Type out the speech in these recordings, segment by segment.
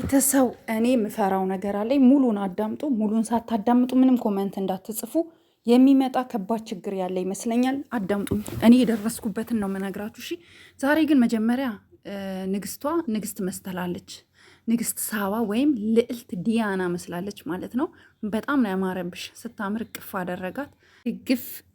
ቤተሰው እኔ የምፈራው ነገር አለኝ። ሙሉን አዳምጡ። ሙሉን ሳታዳምጡ ምንም ኮመንት እንዳትጽፉ። የሚመጣ ከባድ ችግር ያለ ይመስለኛል። አዳምጡ። እኔ የደረስኩበትን ነው የምነግራችሁ። እሺ። ዛሬ ግን መጀመሪያ ንግስት መስላለች። ንግስት ሳባ ወይም ልዕልት ዲያና መስላለች ማለት ነው። በጣም ነው ያማረብሽ። ስታምር እቅፍ አደረጋት።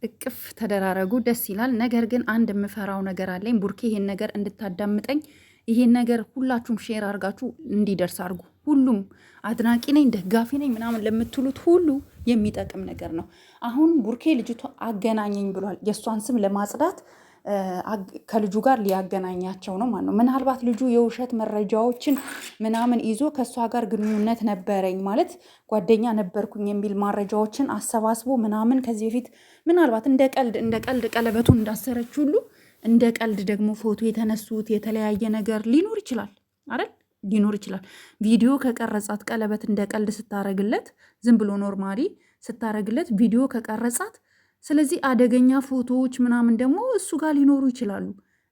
እቅፍ ተደራረጉ፣ ደስ ይላል። ነገር ግን አንድ የምፈራው ነገር አለኝ። ቡርኬ ይሄን ነገር እንድታዳምጠኝ ይሄን ነገር ሁላችሁም ሼር አድርጋችሁ እንዲደርስ አድርጉ። ሁሉም አድናቂ ነኝ ደጋፊ ነኝ ምናምን ለምትሉት ሁሉ የሚጠቅም ነገር ነው። አሁን ቡርኬ ልጅቷ አገናኘኝ ብሏል። የእሷን ስም ለማጽዳት ከልጁ ጋር ሊያገናኛቸው ነው ማለት ነው። ምናልባት ልጁ የውሸት መረጃዎችን ምናምን ይዞ ከእሷ ጋር ግንኙነት ነበረኝ ማለት ጓደኛ ነበርኩኝ የሚል መረጃዎችን አሰባስቦ ምናምን ከዚህ በፊት ምናልባት እንደ ቀልድ ቀለበቱን እንዳሰረች ሁሉ እንደ ቀልድ ደግሞ ፎቶ የተነሱት የተለያየ ነገር ሊኖር ይችላል አይደል? ሊኖር ይችላል። ቪዲዮ ከቀረጻት ቀለበት እንደ ቀልድ ስታረግለት፣ ዝም ብሎ ኖርማሊ ስታረግለት ቪዲዮ ከቀረጻት፣ ስለዚህ አደገኛ ፎቶዎች ምናምን ደግሞ እሱ ጋር ሊኖሩ ይችላሉ።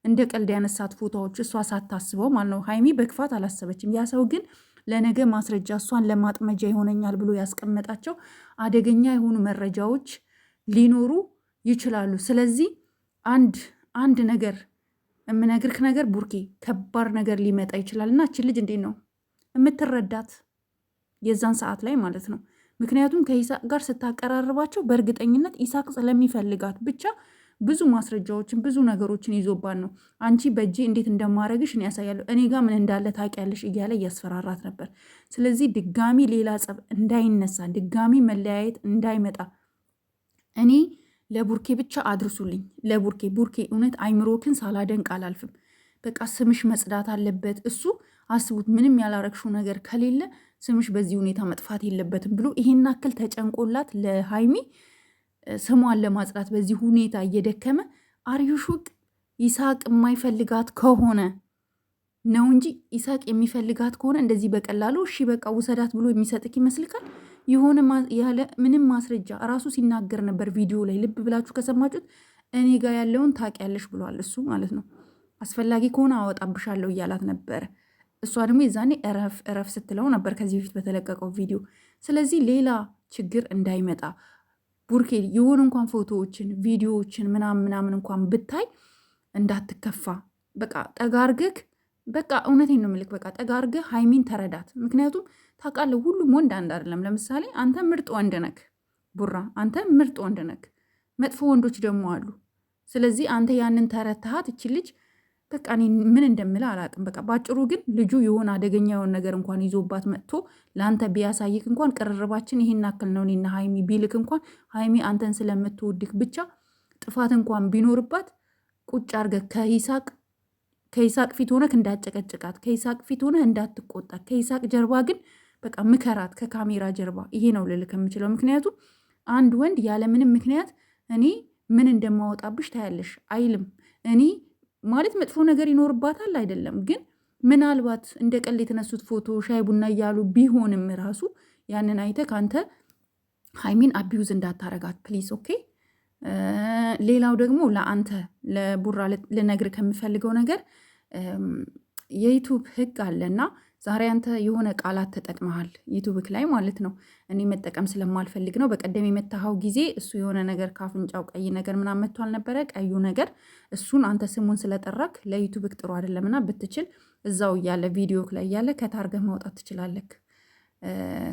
እንደ ቀልድ ያነሳት ፎቶዎች እሷ ሳታስበው ማለት ነው። ሀይሚ በክፋት አላሰበችም። ያ ሰው ግን ለነገ ማስረጃ እሷን ለማጥመጃ ይሆነኛል ብሎ ያስቀመጣቸው አደገኛ የሆኑ መረጃዎች ሊኖሩ ይችላሉ። ስለዚህ አንድ ነገር የምነግርህ ነገር ቡርኬ፣ ከባድ ነገር ሊመጣ ይችላል እና እችን ልጅ እንዴት ነው የምትረዳት የዛን ሰዓት ላይ ማለት ነው። ምክንያቱም ከይሳቅ ጋር ስታቀራርባቸው በእርግጠኝነት ይሳቅ ስለሚፈልጋት ብቻ ብዙ ማስረጃዎችን ብዙ ነገሮችን ይዞባን ነው። አንቺ በእጄ እንዴት እንደማረግሽ እኔ ያሳያለሁ፣ እኔ ጋር ምን እንዳለ ታውቂያለሽ እያለ እያስፈራራት ነበር። ስለዚህ ድጋሚ ሌላ ጸብ እንዳይነሳ፣ ድጋሚ መለያየት እንዳይመጣ እኔ ለቡርኬ ብቻ አድርሱልኝ። ቡርኬ እውነት አይምሮክን ሳላደንቅ አላልፍም። በቃ ስምሽ መጽዳት አለበት። እሱ አስቡት፣ ምንም ያላረግሽው ነገር ከሌለ ስምሽ በዚህ ሁኔታ መጥፋት የለበትም ብሎ ይሄን አክል ተጨንቆላት ለሀይሚ ስሟን ለማጽዳት በዚህ ሁኔታ እየደከመ አርዩሹቅ ይሳቅ የማይፈልጋት ከሆነ ነው እንጂ ይሳቅ የሚፈልጋት ከሆነ እንደዚህ በቀላሉ እሺ በቃ ውሰዳት ብሎ የሚሰጥክ ይመስልካል? የሆነ ያለ ምንም ማስረጃ እራሱ ሲናገር ነበር ቪዲዮ ላይ። ልብ ብላችሁ ከሰማችሁት እኔ ጋር ያለውን ታውቂያለሽ ብሏል እሱ ማለት ነው። አስፈላጊ ከሆነ አወጣብሻለሁ እያላት ነበረ። እሷ ደግሞ የዛኔ እረፍ ስትለው ነበር ከዚህ በፊት በተለቀቀው ቪዲዮ። ስለዚህ ሌላ ችግር እንዳይመጣ ቡርኬ የሆኑ እንኳን ፎቶዎችን ቪዲዮዎችን ምናምን እንኳን ብታይ እንዳትከፋ። በቃ ጠጋርገክ በቃ እውነቴን ነው የምልክ። በቃ ጠጋርገህ ሀይሚን ተረዳት። ምክንያቱም ታውቃለህ ሁሉም ወንድ አንድ አይደለም። ለምሳሌ አንተ ምርጥ ወንድ ነክ ቡራ፣ አንተ ምርጥ ወንድ ነክ፣ መጥፎ ወንዶች ደግሞ አሉ። ስለዚህ አንተ ያንን ተረታሃት እቺ ልጅ በቃ እኔ ምን እንደምልህ አላውቅም። በቃ ባጭሩ ግን ልጁ የሆነ አደገኛ የሆነ ነገር እንኳን ይዞባት መጥቶ ለአንተ ቢያሳይክ እንኳን ቅርርባችን ይሄን አክል ነው እኔና ሀይሚ ቢልክ እንኳን ሀይሚ አንተን ስለምትወድክ ብቻ ጥፋት እንኳን ቢኖርባት ቁጭ አድርገህ ከይሳቅ ፊት ሆነህ እንዳጨቀጭቃት፣ ከይሳቅ ፊት ሆነህ እንዳትቆጣት፣ ከይሳቅ ጀርባ ግን በቃ ምከራት፣ ከካሜራ ጀርባ። ይሄ ነው ልልክ የምችለው። ምክንያቱም አንድ ወንድ ያለምንም ምክንያት እኔ ምን እንደማወጣብሽ ታያለሽ አይልም። እኔ ማለት መጥፎ ነገር ይኖርባታል አይደለም፣ ግን ምናልባት እንደ ቀልድ የተነሱት ፎቶ ሻይ ቡና እያሉ ቢሆንም ራሱ ያንን አይተህ ከአንተ ሀይሚን አቢዩዝ እንዳታረጋት ፕሊዝ። ኦኬ። ሌላው ደግሞ ለአንተ ለቡራ ልነግር ከምፈልገው ነገር የዩቱብ ህግ አለና ዛሬ አንተ የሆነ ቃላት ተጠቅመሃል ዩቱብክ ላይ ማለት ነው። እኔ መጠቀም ስለማልፈልግ ነው። በቀደም የመታኸው ጊዜ እሱ የሆነ ነገር ካፍንጫው ቀይ ነገር ምናምን መጥቶ አልነበረ? ቀዩ ነገር እሱን አንተ ስሙን ስለጠራክ ለዩቱብክ ጥሩ አይደለምና ብትችል እዛው እያለ ቪዲዮክ ላይ እያለ ከት አርገህ ማውጣት ትችላለክ።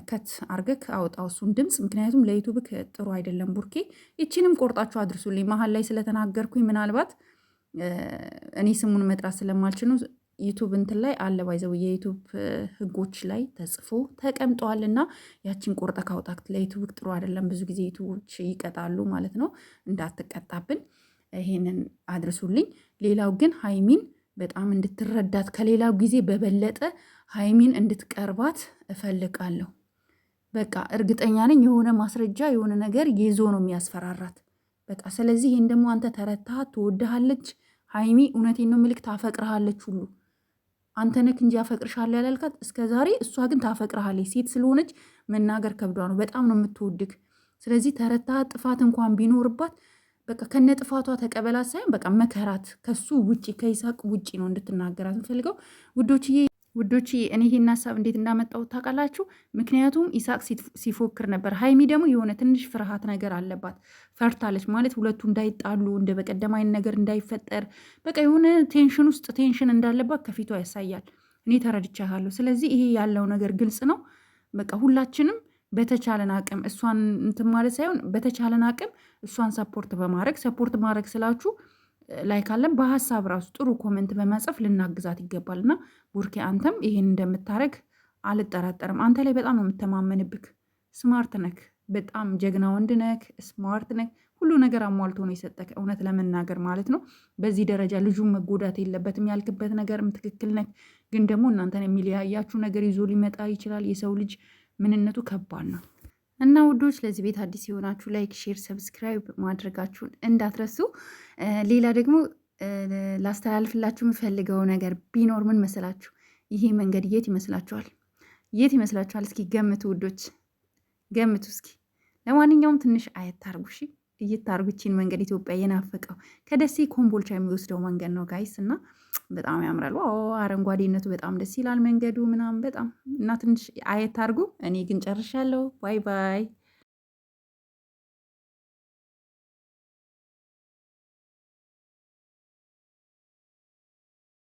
ከት አርገክ አውጣው እሱን ድምፅ፣ ምክንያቱም ለዩቱብክ ጥሩ አይደለም። ቡርኬ ይቺንም ቆርጣችሁ አድርሱልኝ። መሀል ላይ ስለተናገርኩኝ ምናልባት እኔ ስሙን መጥራት ስለማልችል ነው። ዩቱብ እንትን ላይ አለ ባይዘው የዩቱብ ህጎች ላይ ተጽፎ ተቀምጠዋል እና ያችን ቆርጠ ካውጣት ለዩቱብ ጥሩ አይደለም። ብዙ ጊዜ ዩቱቦች ይቀጣሉ ማለት ነው። እንዳትቀጣብን ይሄንን አድርሱልኝ። ሌላው ግን ሀይሚን በጣም እንድትረዳት ከሌላው ጊዜ በበለጠ ሀይሚን እንድትቀርባት እፈልጋለሁ። በቃ እርግጠኛ ነኝ የሆነ ማስረጃ የሆነ ነገር ይዞ ነው የሚያስፈራራት። በቃ ስለዚህ ይህን ደግሞ አንተ ተረታሃት፣ ትወድሃለች ሀይሚ። እውነቴን ነው ምልክ ታፈቅርሃለች ሁሉ አንተ ነክ እንጂ አፈቅርሻለሁ ያላልካት እስከ ዛሬ። እሷ ግን ታፈቅርሃለች። ሴት ስለሆነች መናገር ከብዷ ነው። በጣም ነው የምትወድግ። ስለዚህ ተረታሃት። ጥፋት እንኳን ቢኖርባት በቃ ከነ ጥፋቷ ተቀበላት ሳይሆን በቃ መከራት። ከሱ ውጪ ከይሳቅ ውጪ ነው እንድትናገራት እንፈልገው ውዶችዬ። ውዶች እኔ ይሄን ሀሳብ እንዴት እንዳመጣሁት ታውቃላችሁ? ምክንያቱም ኢሳቅ ሲፎክር ነበር። ሀይሚ ደግሞ የሆነ ትንሽ ፍርሃት ነገር አለባት። ፈርታለች ማለት ሁለቱ እንዳይጣሉ እንደ በቀደም አይነት ነገር እንዳይፈጠር በቃ የሆነ ቴንሽን ውስጥ ቴንሽን እንዳለባት ከፊቷ ያሳያል። እኔ ተረድቻለሁ። ስለዚህ ይሄ ያለው ነገር ግልጽ ነው። በቃ ሁላችንም በተቻለን አቅም እሷን እንትን ማለት ሳይሆን በተቻለን አቅም እሷን ሰፖርት ማድረግ ስላችሁ ላይ ካለን በሀሳብ ራሱ ጥሩ ኮመንት በመጻፍ ልናግዛት ይገባል። እና ቡርኬ አንተም ይሄን እንደምታደርግ አልጠራጠርም። አንተ ላይ በጣም ነው የምተማመንብክ። ስማርት ነክ፣ በጣም ጀግና ወንድ ነክ፣ ስማርት ነክ፣ ሁሉ ነገር አሟልቶ ነው የሰጠክ፣ እውነት ለመናገር ማለት ነው። በዚህ ደረጃ ልጁን መጎዳት የለበትም ያልክበት ነገርም ትክክል ነክ። ግን ደግሞ እናንተን የሚለያያችሁ ነገር ይዞ ሊመጣ ይችላል። የሰው ልጅ ምንነቱ ከባድ ነው። እና ውዶች ለዚህ ቤት አዲስ የሆናችሁ ላይክ፣ ሼር፣ ሰብስክራይብ ማድረጋችሁን እንዳትረሱ። ሌላ ደግሞ ላስተላልፍላችሁ የምፈልገው ነገር ቢኖር ምን መሰላችሁ? ይሄ መንገድ የት ይመስላችኋል? የት ይመስላችኋል? እስኪ ገምቱ ውዶች፣ ገምቱ እስኪ። ለማንኛውም ትንሽ አየት አርጉ እሺ። እይታርጉችን መንገድ ኢትዮጵያ የናፈቀው ከደሴ ኮምቦልቻ የሚወስደው መንገድ ነው ጋይስ። እና በጣም ያምራል። አረንጓዴነቱ በጣም ደስ ይላል መንገዱ ምናምን በጣም እና ትንሽ አየት አርጉ። እኔ ግን ጨርሻለሁ። ባይ ባይ።